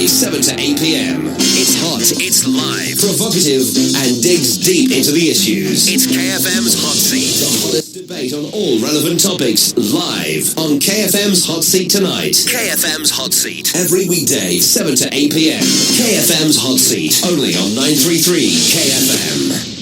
weekday, 7 to 8 p.m. It's hot, it's live, provocative, and digs deep into the issues. It's KFM's Hot Seat. The hottest debate on all relevant topics, live on KFM's Hot Seat tonight. KFM's Hot Seat. Every weekday, 7 to 8 p.m. KFM's Hot Seat. Only on 933 KFM.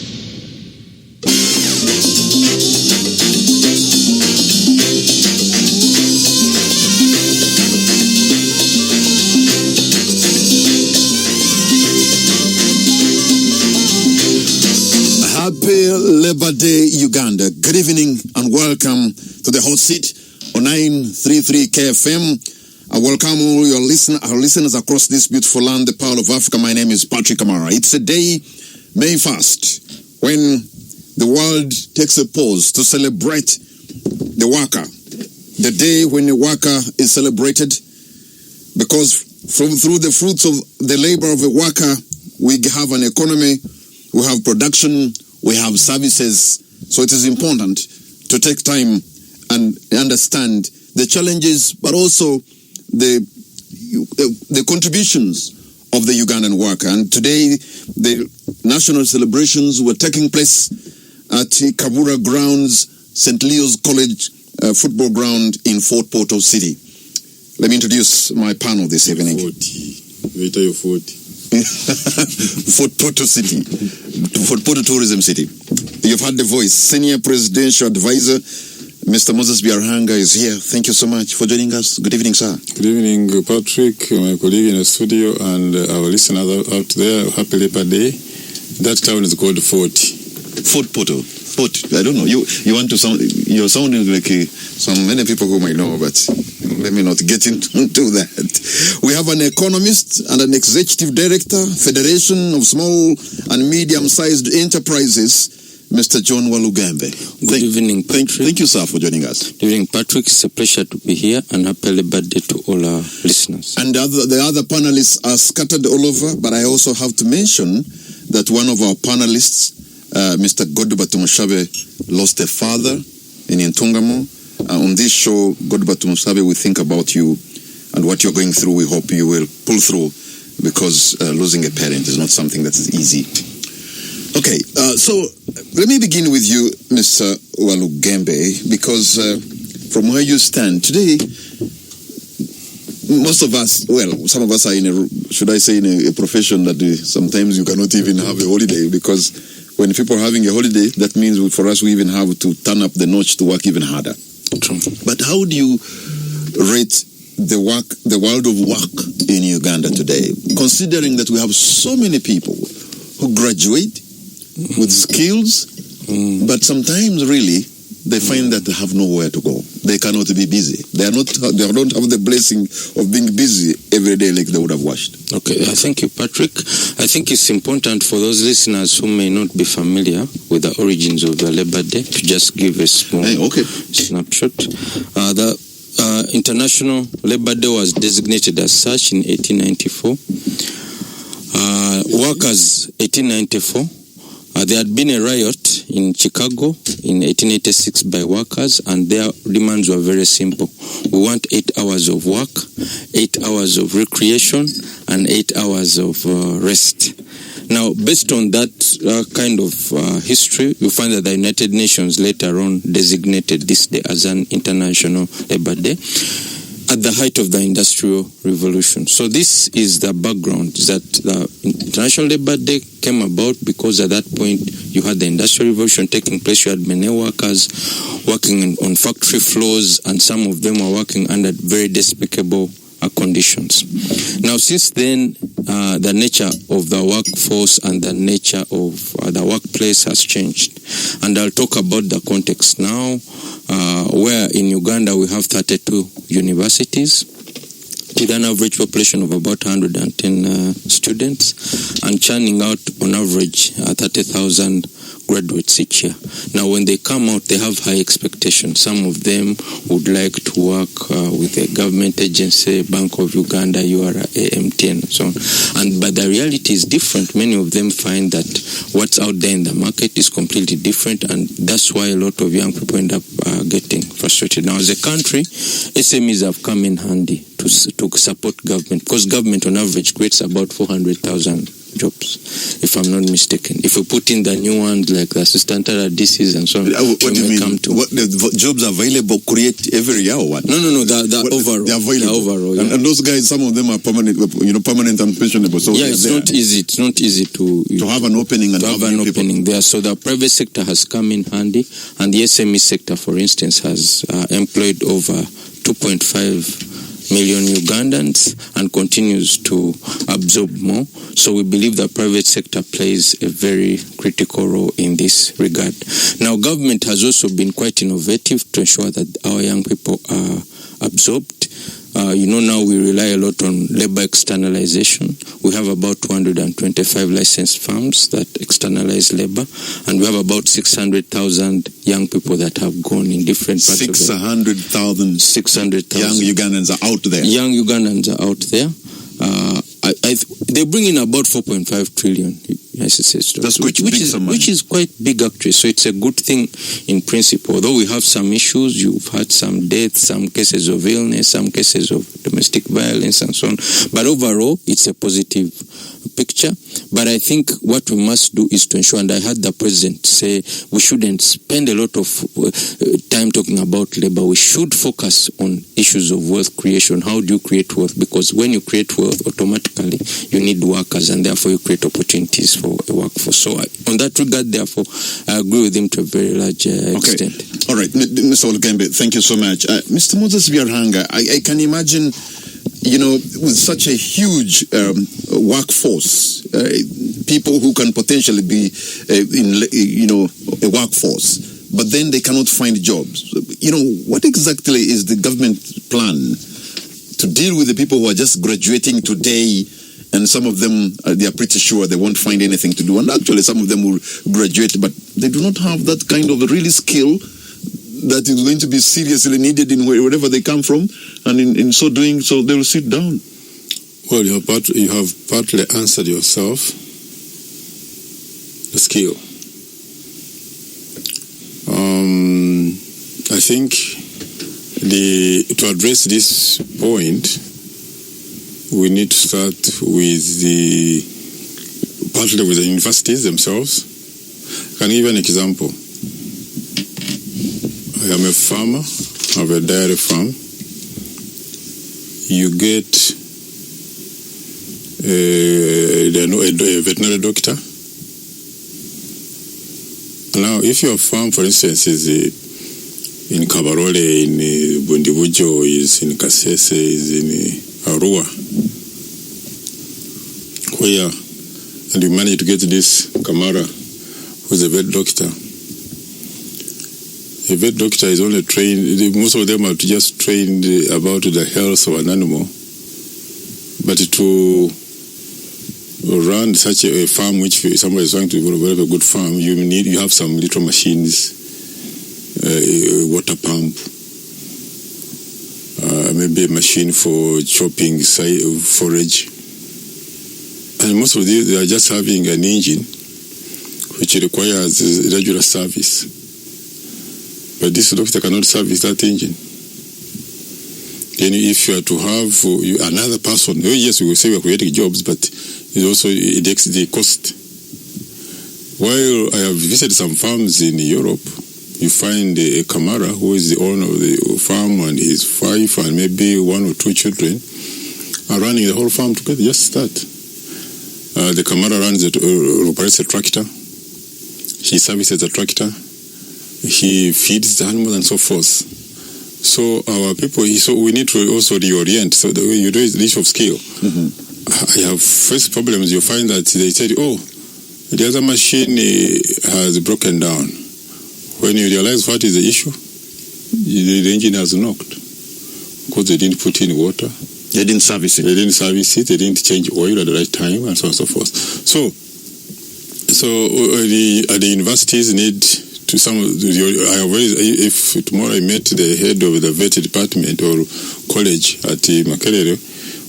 Happy Labor Day, Uganda. Good evening and welcome to the Hot Seat on 933 KFM. I welcome all our listeners across this beautiful land, the Pearl of Africa. My name is Patrick Amara. It's a day, May 1st, when the world takes a pause to celebrate the worker. The day when the worker is celebrated, because through the fruits of the labor of a worker, we have an economy, we have production, we have services. So it is important to take time and understand the challenges, but also the contributions of the Ugandan worker. And today, the national celebrations were taking place at Kabura Grounds, St. Leo's College football ground in Fort Portal City. Let me introduce my panel this evening. 40. Fort Portal City, Fort Portal Tourism City. You've heard the voice. Senior Presidential Advisor, Mr. Moses Biarhanga is here. Thank you so much for joining us. Good evening, sir. Good evening, Patrick, my colleague in the studio, and our listeners out there. Happy Labor Day. That town is called Fort Portal. I don't know. You want to sound? You're sounding like some many people who might know, but let me not get into that. We have an economist and an executive director, Federation of Small and Medium-Sized Enterprises, Mr. John Walugembe. Good evening, Patrick. Thank you, sir, for joining us. Good evening, Patrick. It's a pleasure to be here, and happy Labor Day to all our listeners. And the other panelists are scattered all over, but I also have to mention that one of our panelists, Mr. Godubatu Mushabe, lost a father in Ntungamo. On this show, Godubatu Mushabe, we think about you and what you're going through. We hope you will pull through, because losing a parent is not something that is easy. Okay, so let me begin with you, Mr. Walugembe, because from where you stand today, most of us, some of us are in a profession that sometimes you cannot even have a holiday, because when people are having a holiday, that means for us we even have to turn up the notch to work even harder. True. But how do you rate the world of work in Uganda today, considering that we have so many people who graduate with skills, but sometimes really they find that they have nowhere to go. They cannot be busy. They don't have the blessing of being busy every day like they would have wished. Okay, thank you, Patrick. I think it's important for those listeners who may not be familiar with the origins of the Labor Day to just give a small snapshot. The International Labor Day was designated as such in 1894. Workers, 1894. There had been a riot in Chicago in 1886 by workers, and their demands were very simple. We want 8 hours of work, 8 hours of recreation, and 8 hours of rest. Now, based on that kind of history, you find that the United Nations later on designated this day as an International Labor Day at the height of the Industrial Revolution. So this is the background, that the International Labor Day came about because at that point you had the Industrial Revolution taking place. You had many workers working on factory floors, and some of them were working under very despicable conditions. Now, since then, the nature of the workforce and the nature of the workplace has changed. And I'll talk about the context now, where in Uganda we have 32 universities with an average population of about 110 students, and churning out on average 30,000 graduates each year. Now, when they come out, they have high expectations. Some of them would like to work with a government agency, Bank of Uganda, URA, AMTN, and so on. But the reality is different. Many of them find that what's out there in the market is completely different, and that's why a lot of young people end up getting frustrated. Now, as a country, SMEs have come in handy to support government, because government on average creates about 400,000 jobs, if I'm not mistaken. If we put in the new ones like the assistant DCs and so on, what do you mean? What the jobs available create every year or what? No, the overall. They're available. The overall, yeah. And those guys, some of them are permanent, permanent and pensionable. So yeah, it's not easy. It's not easy to have an opening and to have an opening there. So the private sector has come in handy, and the SME sector, for instance, has employed over 2.5 million Ugandans and continues to absorb more. So we believe the private sector plays a very critical role in this regard. Now, government has also been quite innovative to ensure that our young people are absorbed. Now we rely a lot on labor externalization. We have about 225 licensed firms that externalize labor, and we have about 600,000 young people that have gone in different parts of the 600,000 young Ugandans are out there. Young Ugandans are out there. They bring in about 4.5 trillion. Yes, that's which is quite big actually. So it's a good thing in principle. Although we have some issues, you've had some deaths, some cases of illness, some cases of domestic violence and so on. But overall, it's a positive picture. But I think what we must do is to ensure, and I heard the president say, we shouldn't spend a lot of time talking about labor. We should focus on issues of wealth creation. How do you create wealth? Because when you create wealth, automatically you need workers, and therefore you create opportunities for a workforce. So on that regard, therefore, I agree with him to a very large extent. All right, Mr. Olugembe, thank you so much. Mr. Moses Byarhanga, I can imagine, with such a huge workforce, people who can potentially be a workforce, but then they cannot find jobs. What exactly is the government plan to deal with the people who are just graduating today, and some of them, they are pretty sure they won't find anything to do, and actually some of them will graduate, but they do not have that kind of really skill that is going to be seriously needed in wherever they come from, and in so doing, so they will sit down. Well, you have partly answered yourself. The skill. I think to address this point, we need to start partly with the universities themselves. I can give you an example. I am a farmer, I have a dairy farm. You get a veterinary doctor. Now, if your farm, for instance, is in Kabarole, in Bundibujo, is in Kasese, is in Arua, and you manage to get this Kamara, who's a vet doctor. A vet doctor is only trained, most of them are just trained about the health of an animal. But to run such a farm, which somebody is trying to develop a good farm, you have some little machines, a water pump, maybe a machine for chopping forage. And most of these, they are just having an engine which requires regular service. But this doctor cannot service that engine. Then if you are to have another person, yes, we will say we are creating jobs, but it also takes the cost. While I have visited some farms in Europe, you find a Kamara who is the owner of the farm, and his wife and maybe one or two children are running the whole farm together. Just start. The Kamara operates a tractor. He services a tractor. He feeds the animals and so forth. So our people, we need to also reorient. So the way you do is the issue of skill. Mm-hmm. I have faced problems. You find that they said, the other machine has broken down. When you realize what is the issue, the engine has knocked because they didn't put in water. They didn't service it. They didn't service it. They didn't change oil at the right time, and so on and so forth. So So the universities need to if tomorrow I met the head of the vet department or college at Makerere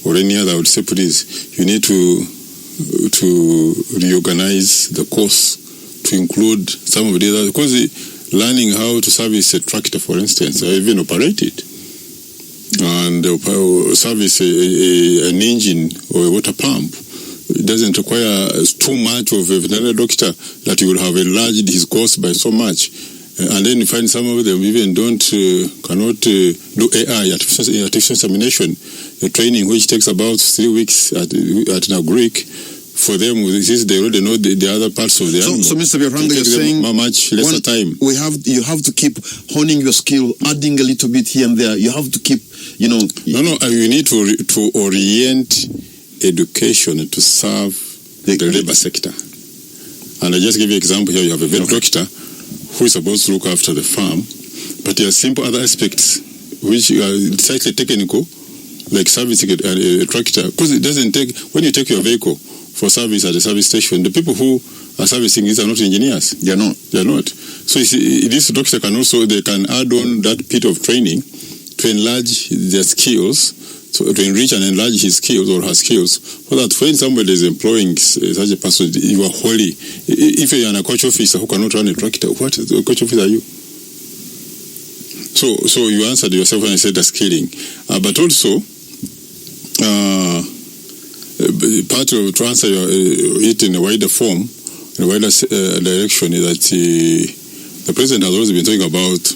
or any other, I would say, please, you need to reorganize the course to include some of the other, because learning how to service a tractor, for instance, or even operate it, and service an engine or a water pump, it doesn't require too much of a veterinary doctor that you will have enlarged his course by so much. And then you find some of them even cannot do AI, artificial insemination, a training which takes about 3 weeks at Greek. For them, they already know the other parts of the animal. So Mr. Biaranga, you're saying much lesser time. You have to keep honing your skill, adding a little bit here and there. You have to keep, No, you need to orient education to serve the labor sector. And I just give you an example here. You have a vet doctor who is supposed to look after the farm, but there are simple other aspects which are slightly technical, like servicing a tractor, because it doesn't take, when you take your vehicle for service at a service station, the people who are servicing these are not engineers. They are not. So you see, this doctor can add on that bit of training to enlarge their skills, to enrich and enlarge his skills or her skills, so that when somebody is employing such a person, you are wholly. If you are a coach officer who cannot run a tractor, what coach officer are you? So you answered yourself when I said the skilling, but also part of to answer it in a wider form, in a wider direction, is that the president has always been talking about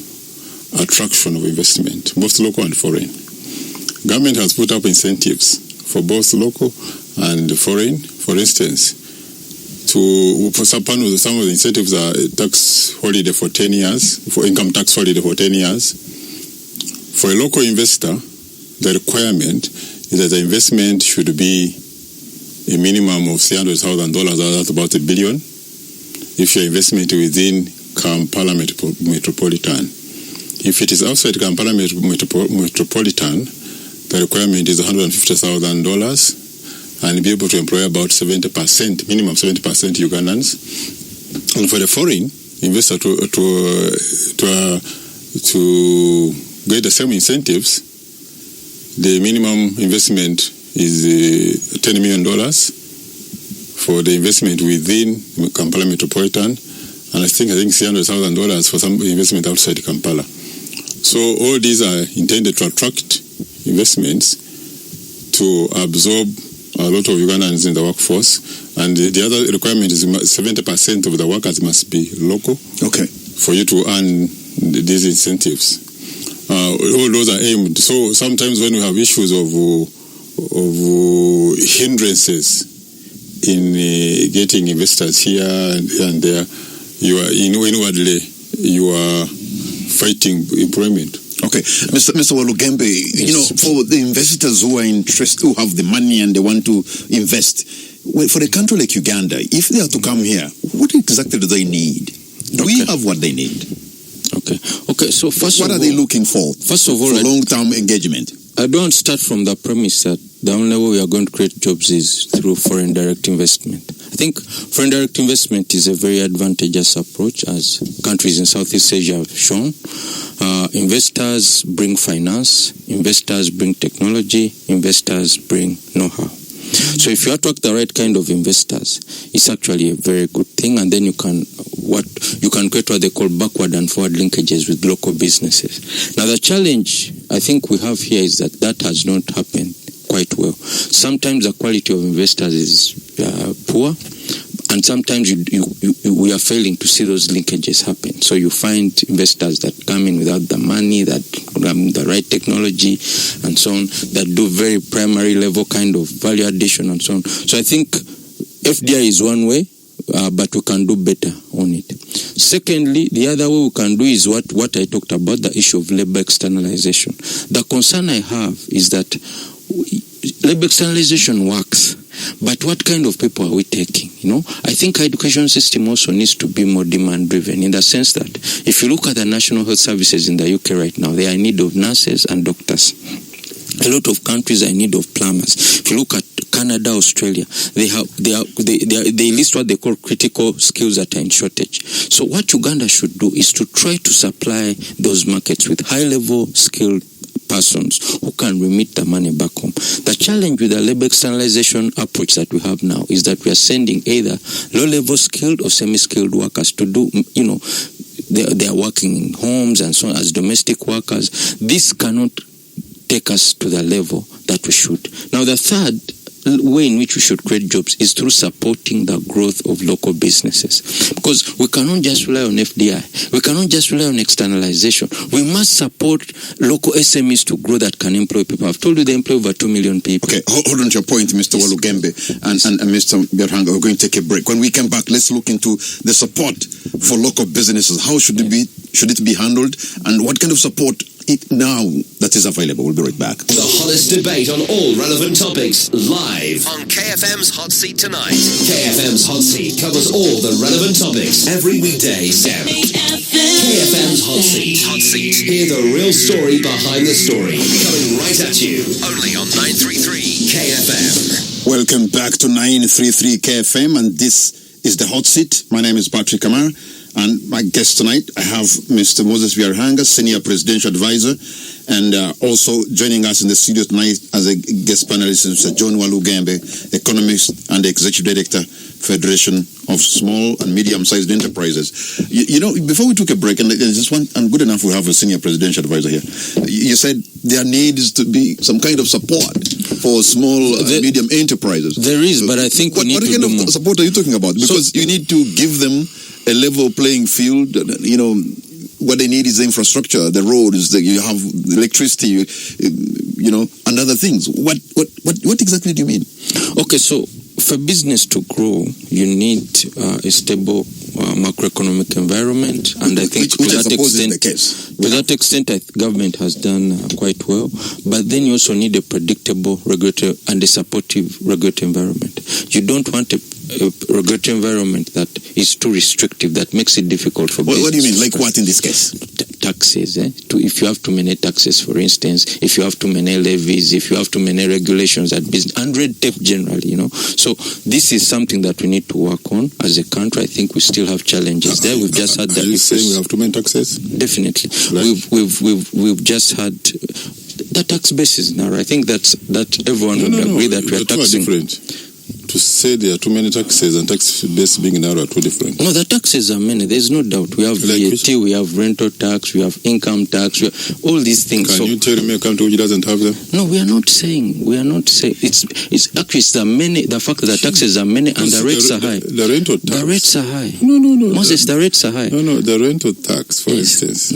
attraction of investment, both local and foreign. Government has put up incentives for both local and foreign. For instance, for some of the incentives are tax holiday for 10 years, for income tax holiday for 10 years. For a local investor, the requirement is that the investment should be a minimum of $300,000, that's about $1 billion, if your investment within Kampala metropolitan. If it is outside Kampala metropolitan, the requirement is $150,000 and be able to employ about 70%, minimum 70% Ugandans. And for the foreign investor to get the same incentives, the minimum investment is $10 million for the investment within Kampala metropolitan, and I think $300,000 for some investment outside Kampala. So all these are intended to attract investments to absorb a lot of Ugandans in the workforce, and the other requirement is 70% of the workers must be local. Okay. For you to earn these incentives. All those are aimed. So sometimes when we have issues of hindrances in getting investors here and there, you are inwardly fighting employment. Okay, Mr. Walugembe, for the investors who are interested, who have the money and they want to invest, for a country like Uganda, if they are to come here, what exactly do they need? Do we have what they need? Okay. So what are they looking for? First of all, for long-term engagement. I don't start from the premise that the only way we are going to create jobs is through foreign direct investment. I think foreign direct investment is a very advantageous approach, as countries in Southeast Asia have shown. Investors bring finance, investors bring technology, investors bring know-how. So if you attract the right kind of investors, it's actually a very good thing, and then you can create what they call backward and forward linkages with local businesses. Now the challenge I think we have here is that has not happened quite well. Sometimes the quality of investors is poor, and sometimes we are failing to see those linkages happen. So you find investors that come in without the money, that the right technology, and so on, that do very primary level kind of value addition and so on. So I think FDI is one way, but we can do better on it. Secondly, the other way we can do is what I talked about, the issue of labor externalization. The concern I have is that labor externalization works, but what kind of people are we taking? I think our education system also needs to be more demand driven, in the sense that if you look at the national health services in the UK right now, they are in need of nurses and doctors. A lot of countries are in need of plumbers. If you look at Canada, Australia, they list what they call critical skills that are in shortage. So what Uganda should do is to try to supply those markets with high-level skilled persons who can remit the money back home. The challenge with the labor externalization approach that we have now is that we are sending either low-level skilled or semi-skilled workers to do, they are working in homes and so on as domestic workers. This cannot take us to the level that we should. Now, the third way in which we should create jobs is through supporting the growth of local businesses, because we cannot just rely on FDI, we cannot just rely on externalization. We must support local SMEs to grow that can employ people. I've told you they employ over 2 million people. Okay, hold on to your point, Mr. Walugembe and Mr. Berhanga. We're going to take a break. When we come back, let's look into the support for local businesses. How should it be? Should it be handled, and what kind of support now that is available? We'll be right back. The hottest debate on all relevant topics live on KFM's Hot Seat tonight. KFM's Hot Seat covers all the relevant topics every weekday, Sam. KFM's Hot Seat. Hot Seat. Hear the real story behind the story. Coming right at you. Only on 933 KFM. Welcome back to 933 KFM, and this is the Hot Seat. My name is Patrick Amar. And my guest tonight, I have Mr. Moses Byarhanga, Senior Presidential Advisor, and also joining us in the studio tonight as a guest panelist is Mr. John Walugembe, Economist and Executive Director, Federation of Small and Medium-Sized Enterprises. Before we took a break, and good enough we have a Senior Presidential Advisor here, you said there needs to be some kind of support for small and medium enterprises. There is, but I think we need to do more. What kind of support are you talking about? Because you need to give them a level playing field. What they need is the infrastructure, the roads, you have electricity, and other things. What exactly do you mean? Okay, so for business to grow, you need a stable macroeconomic environment, and I think to that extent, government has done quite well. But then you also need a predictable regulatory and a supportive regulatory environment. You don't want a regulatory environment that is too restrictive, that makes it difficult for business. What do you mean? Like what in this case? Taxes. If you have too many taxes, for instance, if you have too many levies, if you have too many regulations at business, and red tape generally, So this is something that we need to work on as a country. I think we still have challenges there. We've just had that. Are you saying we have too many taxes? Definitely. Right. We've just had the tax base is narrow. I think that everyone would agree that we are taxing. To say there are too many taxes and tax base being narrow are two different. No, the taxes are many. There's no doubt. We have VAT, we have rental tax, we have income tax, we have all these things. Can you tell me a country which doesn't have them? No, we are not saying. It's actually the fact that the taxes are many and the rates are high. The rental tax. The rates are high. No. Moses, the rates are high. No, the rental tax, for instance.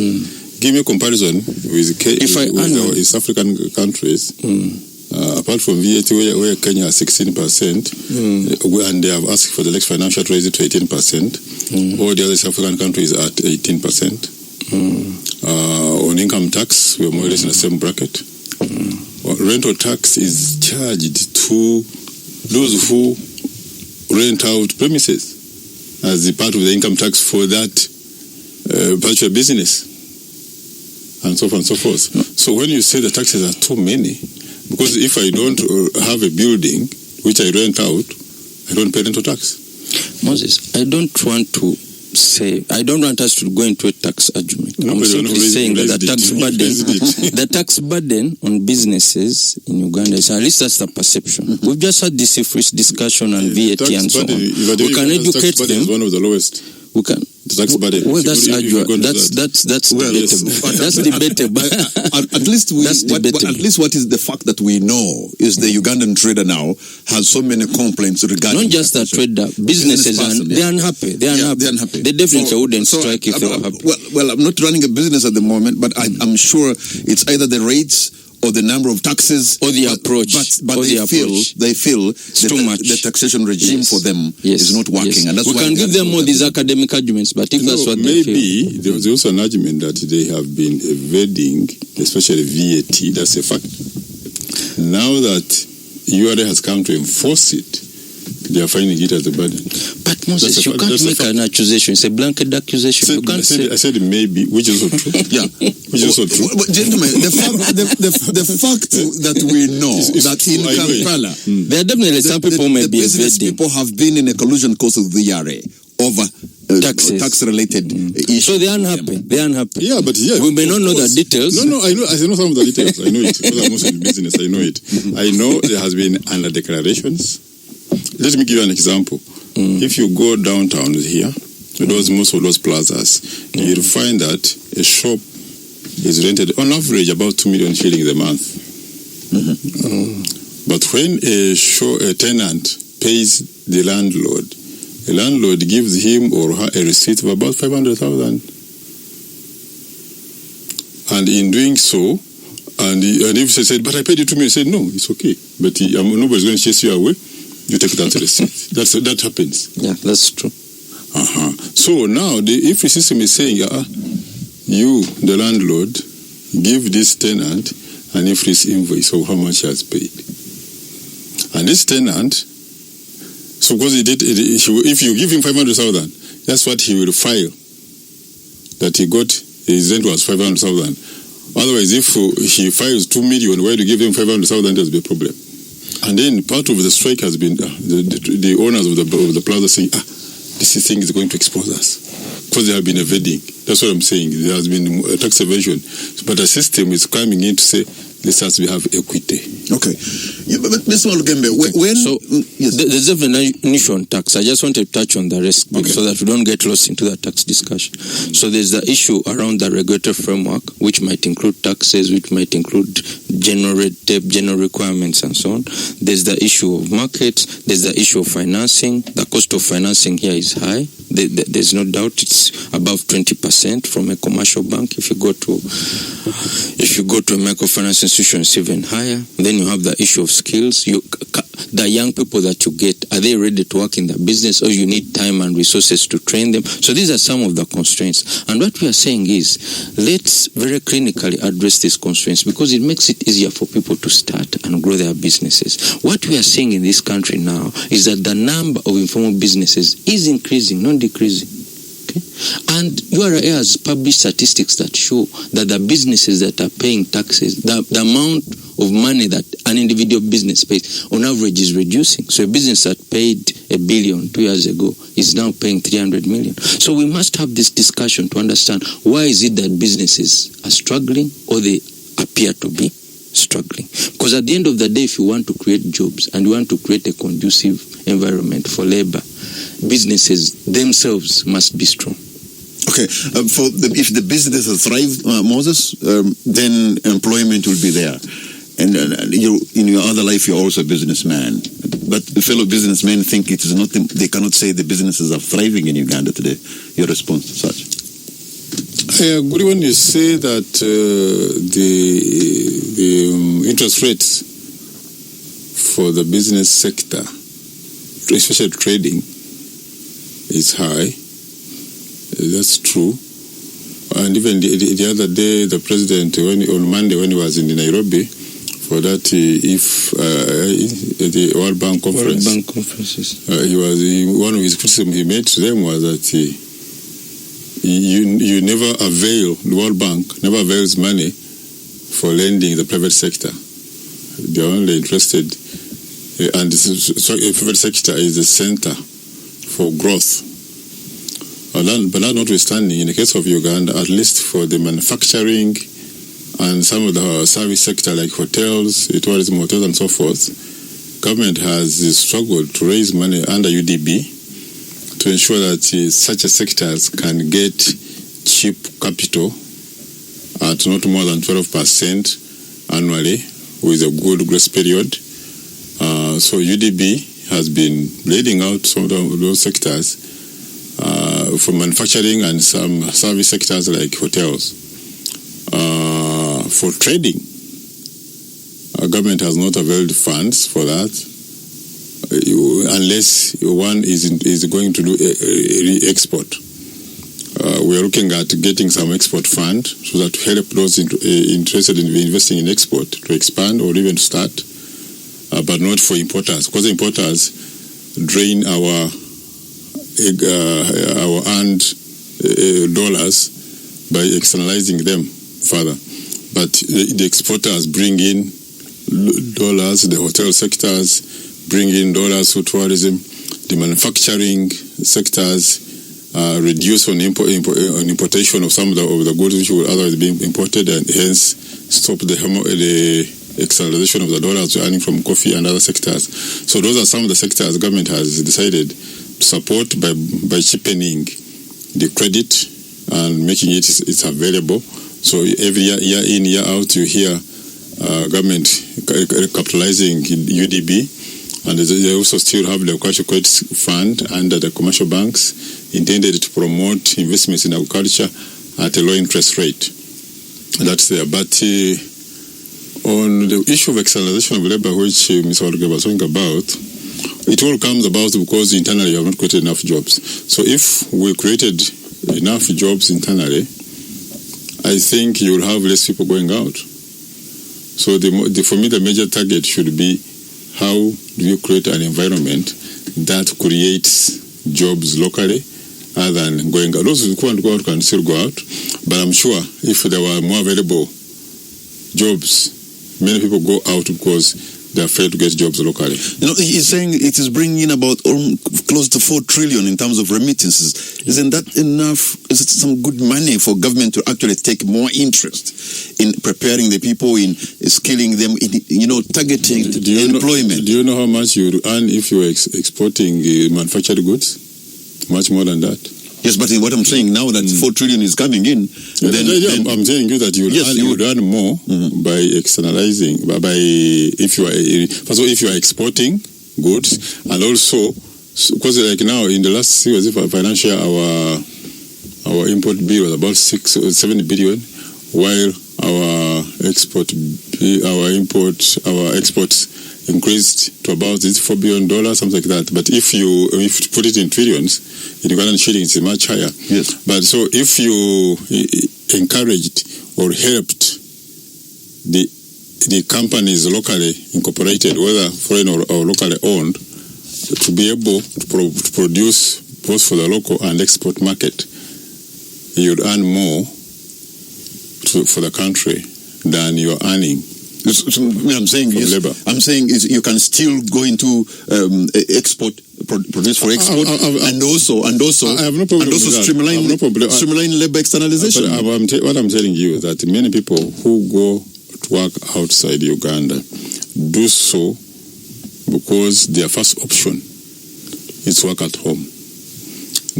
Give me a comparison with our East African countries. Apart from VAT, where Kenya is 16%, and they have asked for the next financial raise to 18%, all the other South African countries are at 18%. On income tax, we are more or less in the same bracket. Rental tax is charged to those who rent out premises as a part of the income tax for that particular business, and so on and so forth. So when you say the taxes are too many, because if I don't have a building which I rent out, I don't pay rental tax. Moses, I don't want us to go into a tax argument. I'm simply saying that the tax burden on businesses in Uganda is, at least that's the perception. We've just had this discussion on VAT and so on. We can educate them. Is one of the lowest. We can. The tax burden. Well, that's debatable. That's debatable. At least what is the fact that we know is the Ugandan trader now has so many complaints regarding. Not just the trader, businesses they're unhappy. They're unhappy. They definitely wouldn't strike if they were happy. Well, I'm not running a business at the moment, but I'm sure it's either the rates or the number of taxes or the approach. But they feel it's too much. The taxation regime for them is not working, and that's we why can give them all these academic arguments. But if that's what they feel, maybe there was also an argument that they have been evading, especially VAT. That's a fact. Now that URA has come to enforce it, they are finding it as a burden. But Moses, you can't make an accusation. It's a blanket accusation. I said maybe, which is also true. Yeah. Which is also true. Gentlemen, the fact that we know that in Kampala, there are definitely some people may be business evading. people have been in a collusion course with the VRA over tax-related issues. So they're unhappy. They're unhappy. Yeah, but yeah, we may not know the details. No, I know some of the details. I know it because I'm also in business. I know it. I know there has been under declarations. Let me give you an example. If you go downtown here, most of those plazas, you'll find that a shop is rented on average about 2 million shillings a month. But when a tenant pays the landlord gives him or her a receipt of about 500,000. And in doing so, and if they said, but I paid you 2 million, said, no, it's okay. But nobody's going to chase you away. You take that receipt. That happens. Yeah, that's true. So now, if the system is saying, you, the landlord, give this tenant an increased invoice of how much he has paid. And this tenant, suppose if you give him 500,000, that's what he will file. That his rent was 500,000. Otherwise, if he files 2 million, why do you give him 500,000? There's be a problem. And then part of the strike has been the owners of the plaza saying, this thing is going to expose us because they have been evading. That's what I'm saying. There has been tax evasion, but the system is coming in to say this has to have equity. Okay, but Mr. Olugembe, there's definition tax. I just want to touch on the rest so that we don't get lost into the tax discussion. So there's the issue around the regulatory framework, which might include taxes, which might include general red tape, general requirements, and so on. There's the issue of markets. There's the issue of financing. The cost of financing here is high. There's no doubt it's above 20% from a commercial bank. If you go to a microfinance institution, it's even higher. Then you have the issue of skills. The young people that you get, are they ready to work in the business, or you need time and resources to train them? So these are some of the constraints. And what we are saying is, let's very clinically address these constraints because it makes it easier for people to start and grow their businesses. What we are seeing in this country now is that the number of informal businesses is increasing, not decreasing. Okay? And URA has published statistics that show that the businesses that are paying taxes, the amount of money that an individual business pays on average is reducing. So a business that paid $1 billion 2 years ago is now paying 300 million. So we must have this discussion to understand why is it that businesses are struggling or they appear to be struggling. Because at the end of the day, if you want to create jobs and you want to create a conducive environment for labor, businesses themselves must be strong. Okay, if the businesses thrive, Moses, then employment will be there. And you, in your other life, you're also a businessman. But the fellow businessmen think it is not. They cannot say the businesses are thriving in Uganda today. Your response to such? I agree when you say that the interest rates for the business sector, especially trading, is high. That's true. And even the other day, the president, on Monday, when he was in Nairobi, for that, the World Bank conference, one of his criticisms he made to them was that you never avail, the World Bank never avails money for lending the private sector. They're only interested, and the private sector is the center for growth. But that notwithstanding, in the case of Uganda, at least for the manufacturing and some of the service sector like hotels, tourism hotels and so forth, government has struggled to raise money under UDB to ensure that such sectors can get cheap capital at not more than 12% annually with a good grace period. So UDB has been laying out some of those sectors for manufacturing and some service sectors like hotels. For trading, our government has not availed funds for that, unless one is going to do export. We are looking at getting some export fund so that to help those interested in investing in export to expand or even start, but not for importers, because importers drain our earned dollars by externalizing them further. But the exporters bring in dollars, the hotel sectors bring in dollars for tourism, the manufacturing sectors reduce on importation of some of the goods which would otherwise be imported, and hence stop the acceleration of the dollars earning from coffee and other sectors. So those are some of the sectors government has decided to support by cheapening the credit and making it's available. So every year in, year out, you hear government capitalizing UDB, and they also still have the agricultural credit fund under the commercial banks intended to promote investments in agriculture at a low interest rate. That's there. But on the issue of externalization of labor, which Mr. Walugamba was talking about, it all comes about because internally you have not created enough jobs. So if we created enough jobs internally, I think you will have less people going out. So for me, the major target should be how do you create an environment that creates jobs locally other than going out. Those who want to go out can still go out, but I'm sure if there were more available jobs, many people go out because they are afraid to get jobs locally. He's saying it is bringing in about close to 4 trillion in terms of remittances. Isn't that enough? Is it some good money for government to actually take more interest in preparing the people, in skilling them, in targeting employment? Do you know how much you would earn if you were exporting manufactured goods? Much more than that. Yes, but what I'm saying now that 4 trillion is coming in, I'm telling you that you would earn more by externalizing. If you are exporting goods, and also because like now in the last financial year, our import bill was about 6 or 7 billion, while our exports increased to about $4 billion, something like that. But if you put it in trillions, in Ugandan shillings, it's much higher. Yes. But so if you encouraged or helped the companies locally incorporated, whether foreign or locally owned, to be able to produce both for the local and export market, you'd earn more for the country than you're earning. I'm saying you can still go into export, produce for export, and also I have no problem streamline labor externalization. What I'm telling you is that many people who go to work outside Uganda do so because their first option is work at home.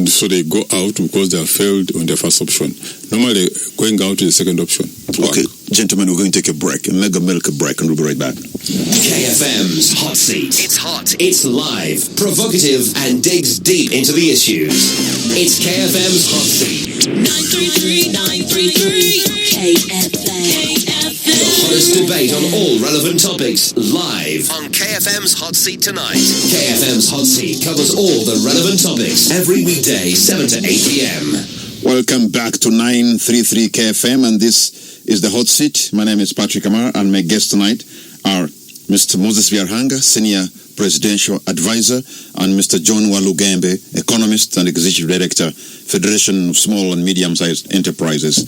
So they go out because they have failed on their first option. Normally, going out is the second option. Okay, gentlemen, we're going to take a break, a mega milk break, and we'll be right back. KFM's Hot Seat. It's hot, it's live, provocative, and digs deep into the issues. It's KFM's Hot Seat. 933 KFM. The hottest debate on all relevant topics, live on KFM's Hot Seat tonight. KFM's Hot Seat covers all the relevant topics every weekday, 7 to 8 p.m. Welcome back to 933 KFM, and this is the Hot Seat. My name is Patrick Amar, and my guests tonight are Mr. Moses Byarhanga, Senior Presidential Advisor, and Mr. John Walugamba, Economist and Executive Director, Federation of Small and Medium-Sized Enterprises.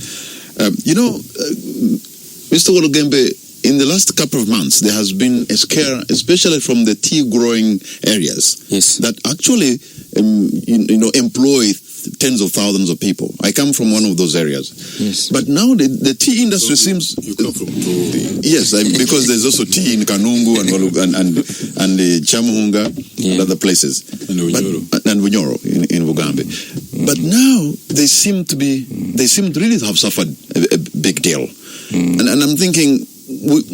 Mr. Walugamba, in the last couple of months, there has been a scare, especially from the tea-growing areas, Yes. that actually, employ tens of thousands of people. I come from one of those areas. Yes. But now the tea industry seems... You come from two. Yes, because there's also tea in Kanungu and Chamuhunga and other places. And Bunyoro in Bugambe. But now they seem to really have suffered a big deal. And I'm thinking,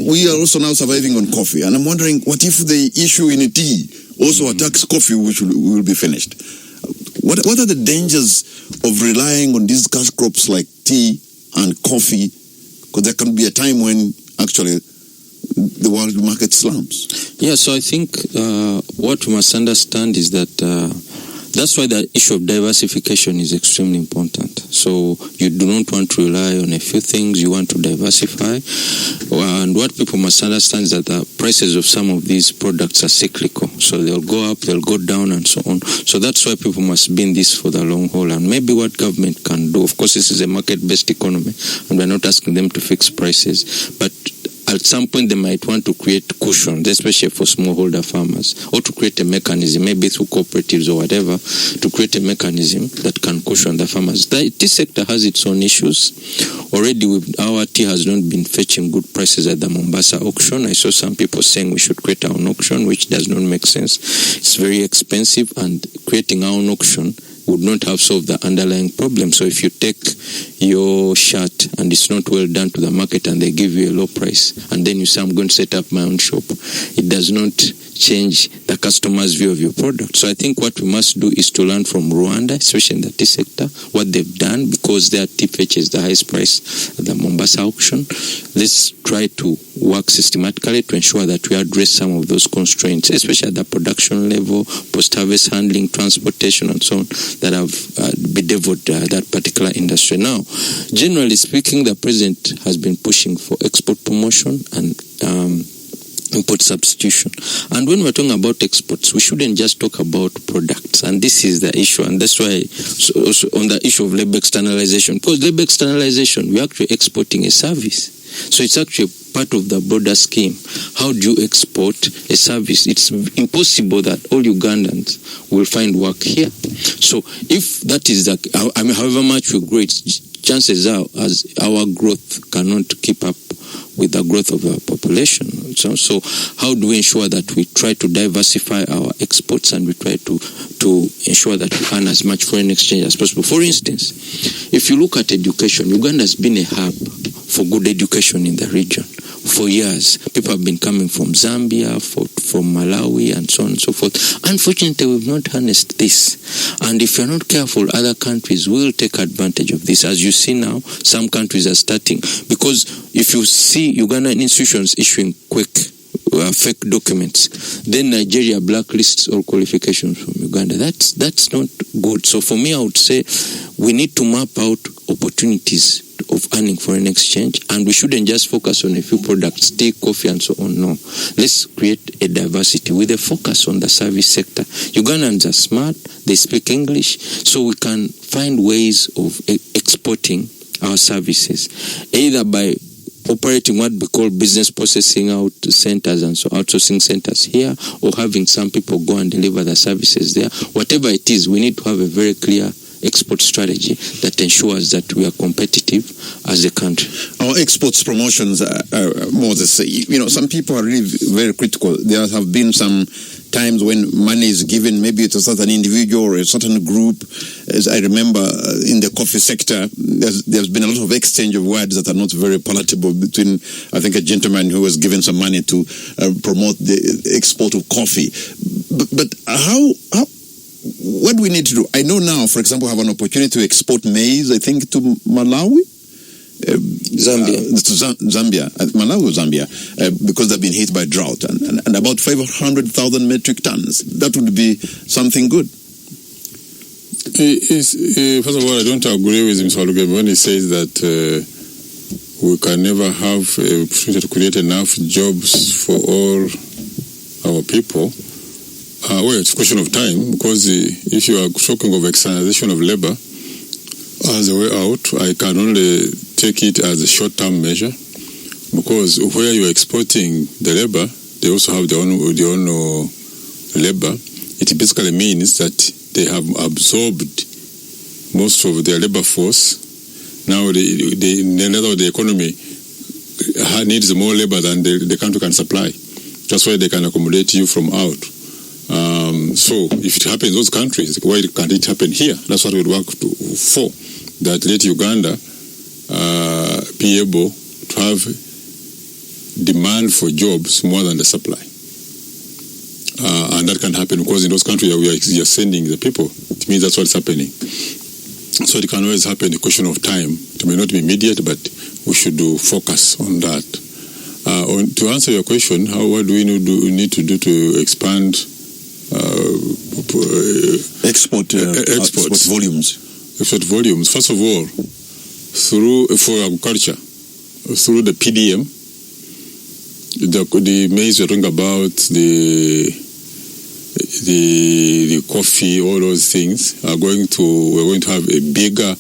we are also now surviving on coffee. And I'm wondering, what if the issue in tea also attacks coffee, which will be finished? What are the dangers of relying on these cash crops like tea and coffee? Because there can be a time when actually the world market slumps. Yeah, so I think what we must understand is that That's why the issue of diversification is extremely important. So you do not want to rely on a few things, you want to diversify. And what people must understand is that the prices of some of these products are cyclical. So they'll go up, they'll go down, and so on. So that's why people must be in this for the long haul. And maybe what government can do, of course, this is a market-based economy, and we're not asking them to fix prices, but at some point they might want to create cushions, especially for smallholder farmers, or to create a mechanism, maybe through cooperatives or whatever, to create a mechanism that can cushion the farmers. The tea sector has its own issues. Already our tea has not been fetching good prices at the Mombasa auction. I saw some people saying we should create our own auction, which does not make sense. It's very expensive, and creating our own auction would not have solved the underlying problem. So if you take your shirt and it's not well done to the market and they give you a low price, and then you say, I'm going to set up my own shop, it does not change the customer's view of your product. So I think what we must do is to learn from Rwanda, especially in the tea sector, what they've done, because their tea fetches the highest price at the Mombasa auction. Let's try to work systematically to ensure that we address some of those constraints, especially at the production level, post-harvest handling, transportation, and so on, that have bedeviled that particular industry. Now, generally speaking, the president has been pushing for export promotion and import substitution. And when we're talking about exports, we shouldn't just talk about products. And this is the issue. And that's why also on the issue of labor externalization, because labor externalization, we're actually exporting a service. So it's actually part of the broader scheme. How do you export a service? It's impossible that all Ugandans will find work here. So if that is however much we grow, chances are as our growth cannot keep up with the growth of our population. So how do we ensure that we try to diversify our exports, and we try to ensure that we earn as much foreign exchange as possible? For instance, if you look at education, Uganda has been a hub for good education in the region. For years, people have been coming from Zambia, from Malawi, and so on and so forth. Unfortunately, we've not harnessed this. And if you're not careful, other countries will take advantage of this. As you see now, some countries are starting. Because if you see Ugandan institutions issuing fake documents, then Nigeria blacklists all qualifications from Uganda. That's not good. So for me, I would say we need to map out opportunities of earning foreign exchange, and we shouldn't just focus on a few products, tea, coffee, and so on. No, let's create a diversity with a focus on the service sector. Ugandans are smart, they speak English, so we can find ways of exporting our services, either by operating what we call business processing out centers and so outsourcing centers here, or having some people go and deliver the services there. Whatever it is, we need to have a very clear export strategy that ensures that we are competitive as a country. Our exports promotions are Moses, some people are really very critical. There have been some times when money is given maybe to a certain individual or a certain group. As I remember in the coffee sector, there's been a lot of exchange of words that are not very palatable between, I think, a gentleman who was given some money to promote the export of coffee. But what do we need to do? I know now, for example, I have an opportunity to export maize, I think, to Malawi? Zambia. Malawi or Zambia, because they've been hit by drought, and about 500,000 metric tons. That would be something good. First of all, I don't agree with Mr. Walugeme when he says that we can never have a opportunity to create enough jobs for all our people. Well, it's a question of time, because if you are talking of externalization of labor as a way out, I can only take it as a short-term measure, because where you are exporting the labor, they also have their own labor. It basically means that they have absorbed most of their labor force. Now, the economy needs more labor than the country can supply. That's why they can accommodate you from out. So if it happens in those countries, why can't it happen here? That's what we work for, that let Uganda be able to have demand for jobs more than the supply. And that can happen because in those countries we are sending the people. It means that's what's happening. So it can always happen, a question of time. It may not be immediate, but we should focus on that. To answer your question, what do we need to do to expand export volumes? Export volumes. First of all, for agriculture, through the PDM, the maize we're talking about, the coffee, all those things we're going to have a bigger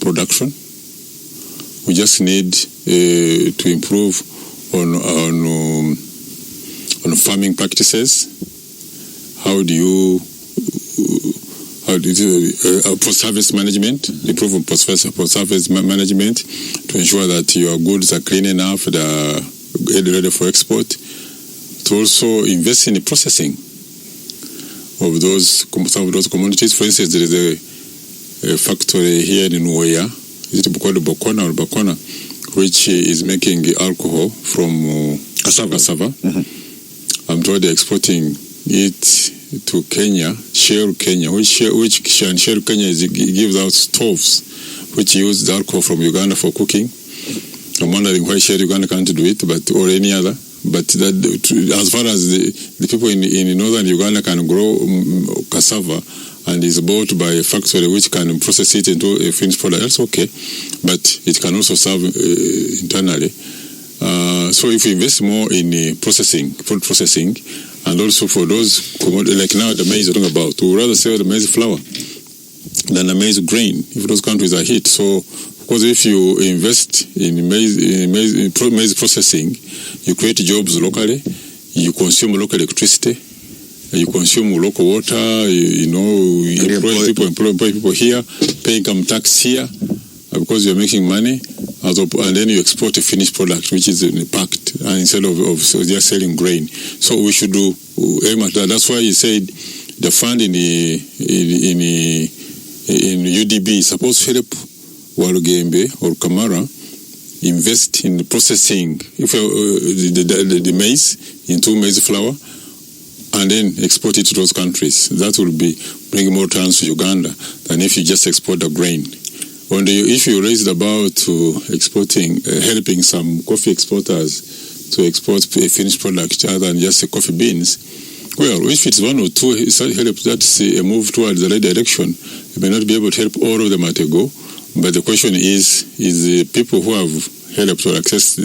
production. We just need to improve on farming practices. How do you post-harvest management, improve on post-harvest management to ensure that your goods are clean enough, they are ready for export. To also invest in the processing of some of those commodities. For instance, there is a factory here in Uwea, is it called Bokona, which is making alcohol from cassava. Mm-hmm. I'm told they're exporting it to Kenya, Shell Kenya, which Shell Kenya gives out stoves which use the alcohol from Uganda for cooking. I'm wondering why Shell Uganda can't do it, or any other. But that, as far as the people in northern Uganda can grow cassava and is bought by a factory which can process it into a finished product, that's okay. But it can also serve internally. So if we invest more in food processing, and also for those commodities, like now the maize you're talking about, we would rather sell the maize flour than the maize grain if those countries are hit. So, because if you invest in maize processing, you create jobs locally, you consume local electricity, you consume local water, you employ people here, pay income tax here, because you're making money, and then you export a finished product which is packed instead of just selling grain. So we should aim at that. That's why you said the fund in UDB is supposed to help Walugembe or Kamara invest in the processing the maize into maize flour and then export it to those countries. That will bring more tons to Uganda than if you just export the grain. On the issue you raised about helping some coffee exporters to export a finished product other than just coffee beans, well, if it's one or two help, that's a move towards the right direction. You may not be able to help all of them at a go, but the question is the people who have helped or access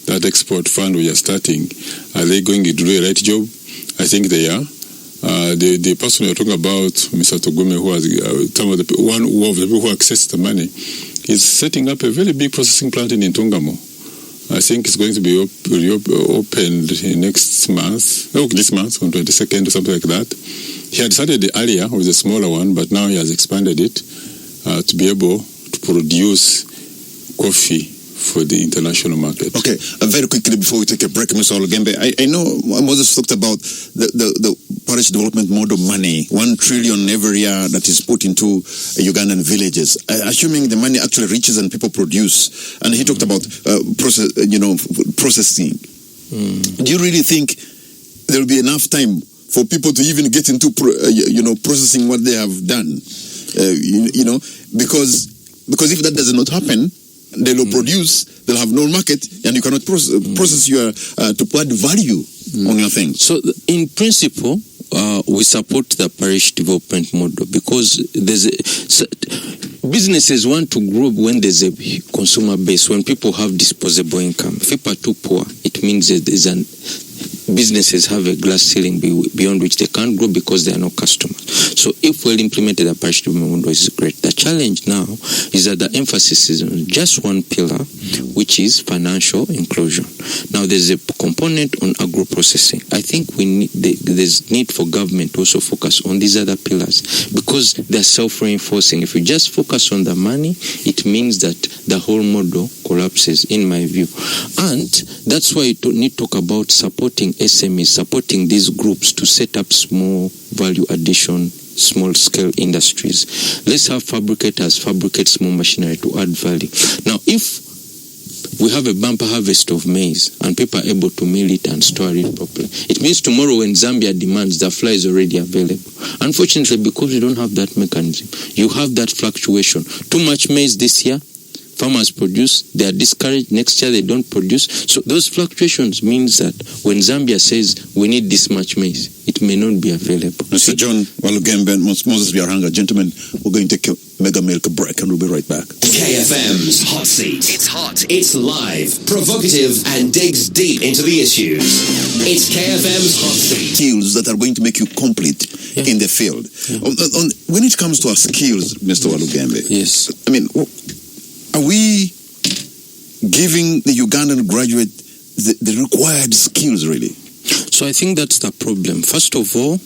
that export fund we are starting, are they going to do the right job? I think they are. The person you're talking about, Mr. Togume, who has one of the people who accessed the money, is setting up a very big processing plant in Ntungamo. I think it's going to be opened this month, on 22nd or something like that. He had started earlier with a smaller one, but now he has expanded it to be able to produce coffee for the international market. Okay, very quickly before we take a break, Mr. Olugembe, I know Moses talked about the parish development model money, 1 trillion every year that is put into Ugandan villages, assuming the money actually reaches and people produce. And he talked about processing. Do you really think there will be enough time for people to even get into processing what they have done? Because if that does not happen, they will produce, they'll have no market, and you cannot process your to add value on your thing. So, in principle, we support the parish development model because businesses want to grow when there's a consumer base, when people have disposable income. If people are too poor, it means that businesses have a glass ceiling beyond which they can't grow because there are no customers. So if well implemented, a parish development model is great. The challenge now is that the emphasis is on just one pillar, which is financial inclusion. Now there's a component on agro-processing. I think there's need for government to also focus on these other pillars because they're self-reinforcing. If you just focus on the money, it means that the whole model collapses, in my view. And that's why you need to talk about supporting SMEs, supporting these groups to set up small value addition, small scale industries. Let's have fabricators fabricate small machinery to add value. Now, if we have a bumper harvest of maize and people are able to mill it and store it properly, it means tomorrow when Zambia demands, the flour is already available. Unfortunately, because we don't have that mechanism, you have that fluctuation. Too much maize this year, farmers produce, they are discouraged. Next year, they don't produce. So those fluctuations means that when Zambia says we need this much maize, it may not be available. Mr. John Walugembe, Moses Biarhanga, gentlemen, we're going to take a mega milk break and we'll be right back. KFM's Hot Seat. It's hot, it's live, provocative, and digs deep into the issues. It's KFM's Hot Seat. Skills that are going to make you complete in the field. When it comes to our skills, Mr. Walugembe, Yes. I mean, are we giving the Ugandan graduate the required skills, really? So I think that's the problem. First of all,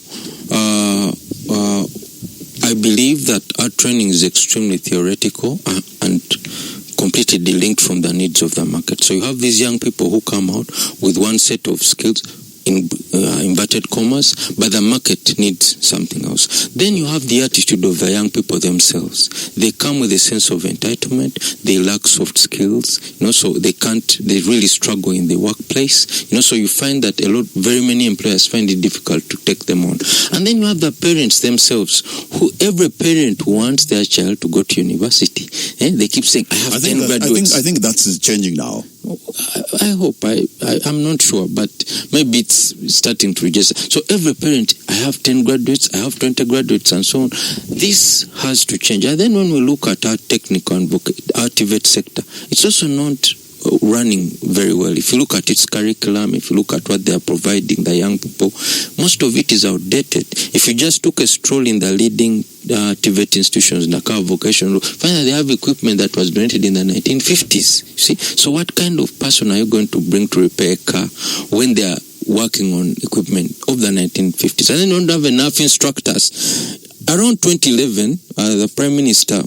I believe that our training is extremely theoretical and completely delinked from the needs of the market. So you have these young people who come out with one set of skills, in inverted commas, but the market needs something else. Then you have the attitude of the young people themselves. They come with a sense of entitlement. They lack soft skills, so they really struggle in the workplace. So you find that very many employers find it difficult to take them on. And then you have the parents themselves, who every parent wants their child to go to university. They keep saying, I have 10 graduates. I think that's changing now. I hope. I'm not sure, but maybe it's starting to register. So every parent, I have 10 graduates, I have 20 graduates, and so on. This has to change. And then when we look at our technical and our TVET sector, it's also not running very well. If you look at its curriculum, if you look at what they are providing the young people, most of it is outdated. If you just took a stroll in the leading TVET institutions, Nakar Vocational, find that they have equipment that was donated in the 1950s. You see? So what kind of person are you going to bring to repair a car when they are working on equipment of the 1950s? And then you don't have enough instructors. Around 2011, the Prime Minister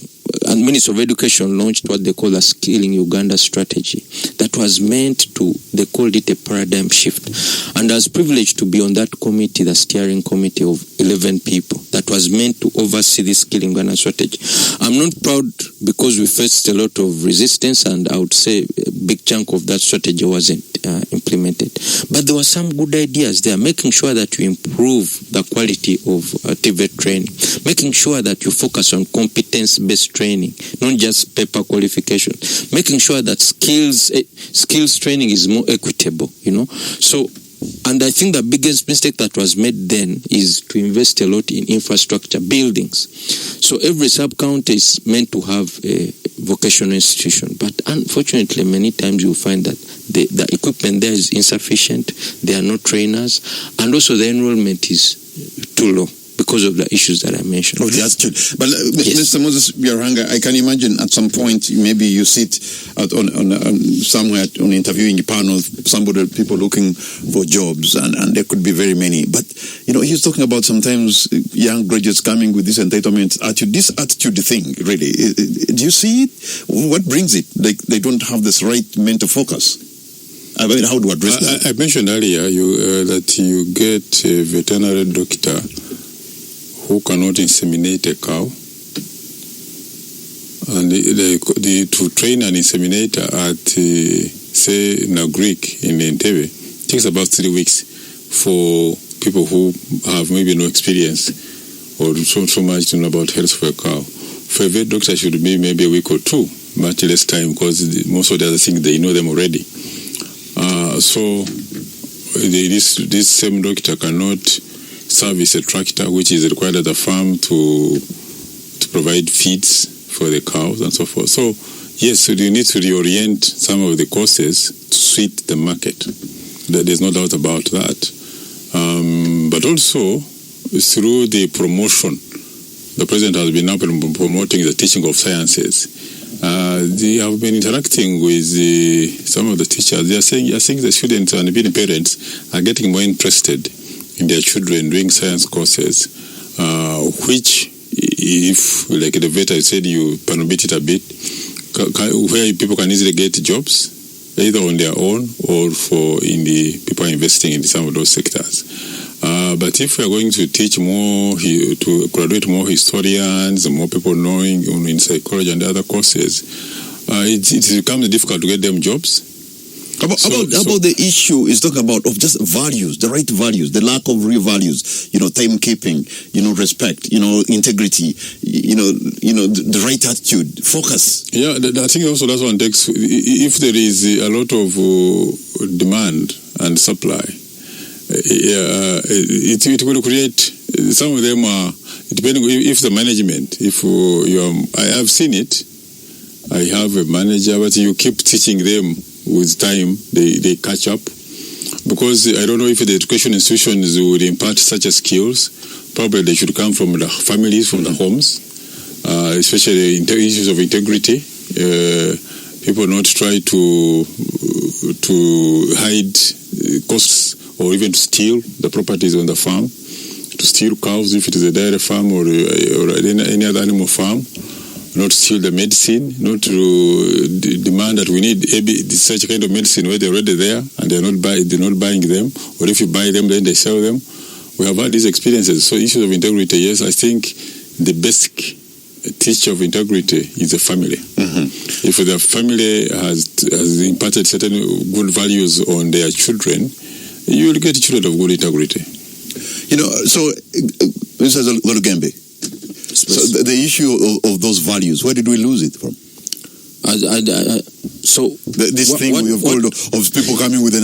and Minister of Education launched what they call a Skilling Uganda strategy that was meant to, they called it a paradigm shift. And I was privileged to be on that committee, the steering committee of 11 people that was meant to oversee this Skilling Uganda strategy. I'm not proud because we faced a lot of resistance, and I would say a big chunk of that strategy wasn't implemented. But there were some good ideas there, making sure that you improve the quality of TVET training, making sure that you focus on competence-based training, not just paper qualification, making sure that skills training is more equitable, So, and I think the biggest mistake that was made then is to invest a lot in infrastructure, buildings. So every sub-county is meant to have a vocational institution. But unfortunately, many times you'll find that the equipment there is insufficient, there are no trainers, and also the enrollment is too low because of the issues that I mentioned. Oh, the attitude. But Yes. Mr. Moses Biarhanga, I can imagine at some point maybe you sit on somewhere on interviewing panel, people looking for jobs, and there could be very many. But he's talking about sometimes young graduates coming with this entitlement attitude, this attitude thing. Really, do you see it? What brings it? They don't have this right mental focus. I mean, how do I address that? I mentioned earlier that you get a veterinary doctor who cannot inseminate a cow, and to train an inseminator at say Nagrik in Entebbe takes about 3 weeks for people who have maybe no experience or so much to know about health of a cow. For a vet doctor, it should be maybe a week or two, much less time, because most of the other things they know them already. So this same doctor cannot service a tractor which is required at the farm to provide feeds for the cows and so forth. So yes, so you need to reorient some of the courses to suit the market. There's no doubt about that. But also through the promotion, the president has been now promoting the teaching of sciences. They have been interacting with some of the teachers. They are saying, I think the students and even parents are getting more interested in their children doing science courses, which, if, like the vet I said, you permit it a bit, where people can easily get jobs, either on their own or in the people investing in some of those sectors. But if we are going to teach more, to graduate more historians, more people knowing in psychology and other courses, it becomes difficult to get them jobs. About the issue is talking about of just values, the right values, the lack of real values, timekeeping, respect, integrity, the right attitude, focus. Yeah, I think also that's one takes, if there is a lot of demand and supply, it will create, some of them are, depending if the management, I have seen it, I have a manager, but you keep teaching them with time, they catch up. Because I don't know if the education institutions would impart such skills. Probably they should come from the families, from the homes, especially issues of integrity. People not try to hide costs or even to steal the properties on the farm, to steal cows if it is a dairy farm or any other animal farm. Not steal the medicine, not to demand that we need such kind of medicine where they're already there and they're not buying them, or if you buy them, then they sell them. We have had these experiences. So issues of integrity, yes, I think the basic teacher of integrity is the family. Mm-hmm. If the family has imparted certain good values on their children, you will get children of good integrity. So Mr. Olugembe, so the issue of those values, where did we lose it from? This thing we have called of people coming with an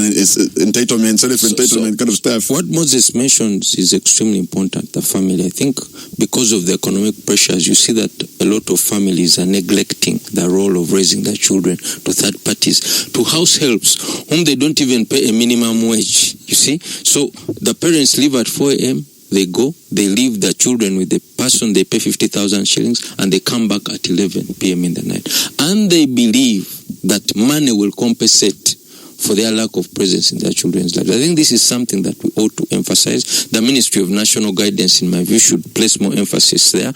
entitlement, self-entitlement kind of stuff. What Moses mentions is extremely important, the family. I think because of the economic pressures, you see that a lot of families are neglecting the role of raising their children to third parties, to house helps, whom they don't even pay a minimum wage, you see. So the parents leave at 4 a.m., they go, they leave their children with the person, they pay 50,000 shillings, and they come back at 11 p.m. in the night. And they believe that money will compensate for their lack of presence in their children's lives. I think this is something that we ought to emphasize. The Ministry of National Guidance, in my view, should place more emphasis there.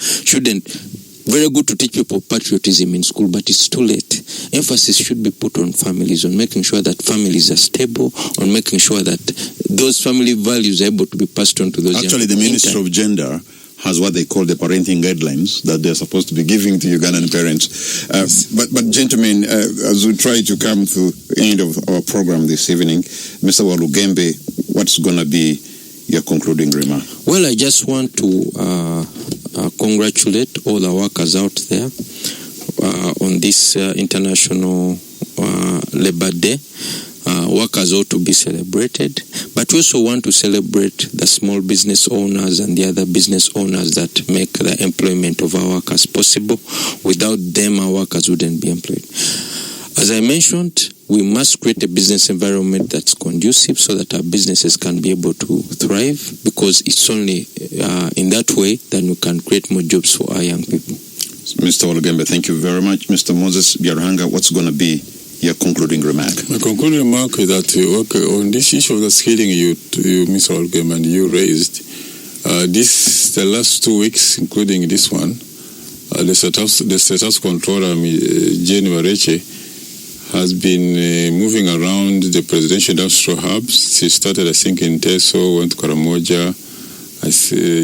Very good to teach people patriotism in school, but it's too late. Emphasis should be put on families, on making sure that families are stable, on making sure that those family values are able to be passed on to those Actually, the Ministry of Gender has what they call the parenting guidelines that they're supposed to be giving to Ugandan parents. But gentlemen, as we try to come to the end of our program this evening, Mr. Olugembe, what's going to be your concluding remark? Well, I just want to congratulate all the workers out there on this International Labour Day. Workers ought to be celebrated, but we also want to celebrate the small business owners and the other business owners that make the employment of our workers possible. Without them, our workers wouldn't be employed. As I mentioned, we must create a business environment that's conducive so that our businesses can be able to thrive, because it's only in that way that we can create more jobs for our young people. Mr. Olugembe, thank you very much. Mr. Moses Byarhanga, what's going to be your concluding remark? My concluding remark is that on this issue of the skilling you Mr. Olugembe, and you raised, the last 2 weeks, including this one, the status controller, Jane Wareche, has been moving around the presidential industrial hubs. She started, I think, in Teso, went to Karamoja.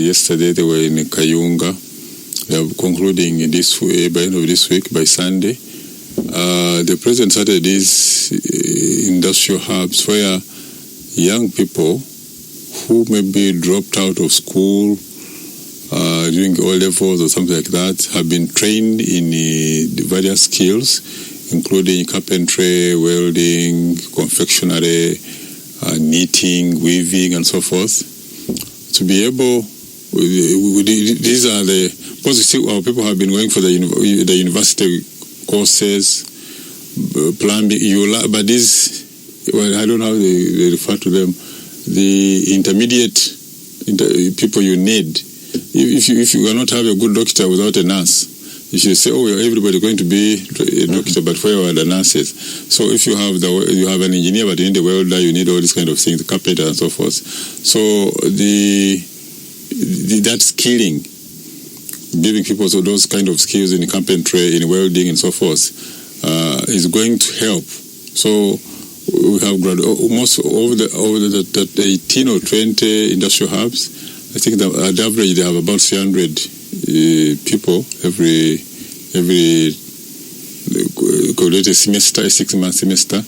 Yesterday they were in Kayunga. They are concluding this way, by the end of this week, by Sunday. The president started these industrial hubs where young people who maybe dropped out of school during O levels or something like that have been trained in various skills, including carpentry, welding, confectionery, knitting, weaving, and so forth. To be able, these are because our people have been going for the university courses, plumbing, but these, I don't know how they refer to them, the intermediate people you need. If you cannot have a good doctor without a nurse, you should say, everybody is going to be a doctor, but where are the nurses? So if you have an engineer, but you need a welder, you need all these kind of things, the carpenter and so forth. So that skilling, giving people those kind of skills in carpentry, in welding and so forth, is going to help. So we have almost over the 18 or 20 industrial hubs. I think that at average they have about 300 people every semester, 6-month semester.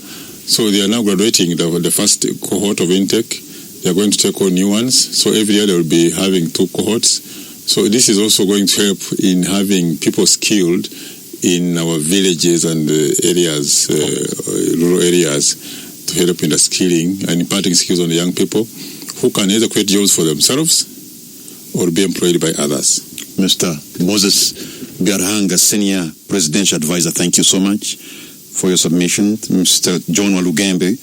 So they are now graduating the first cohort of intake. They are going to take on new ones. So every year they will be having 2 cohorts. So this is also going to help in having people skilled in our villages and areas, rural areas, to help in the skilling and imparting skills on the young people who can either create jobs for themselves or be employed by others. Mr. Moses Biarhanga, Senior Presidential Advisor, thank you so much for your submission. Mr. John Walugembe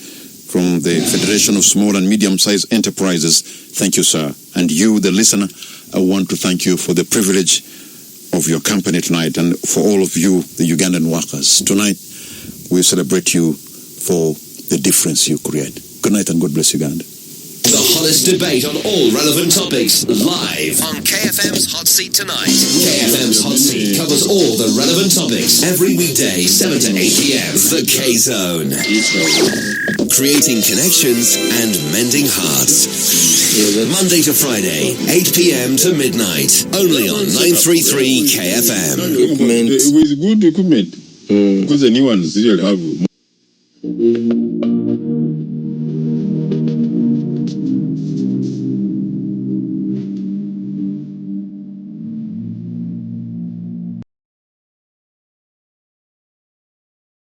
from the Federation of Small and Medium-Sized Enterprises, thank you, sir. And you, the listener, I want to thank you for the privilege of your company tonight, and for all of you, the Ugandan workers. Tonight, we celebrate you for the difference you create. Good night and God bless Uganda. The hottest debate on all relevant topics, live on KFM's Hot Seat tonight. KFM's Hot Seat covers all the relevant topics every weekday, 7 to 8 p.m. The K-Zone. Creating connections and mending hearts. Monday to Friday, 8 p.m. to midnight. Only on 933 KFM. With good equipment, because the new ones usually have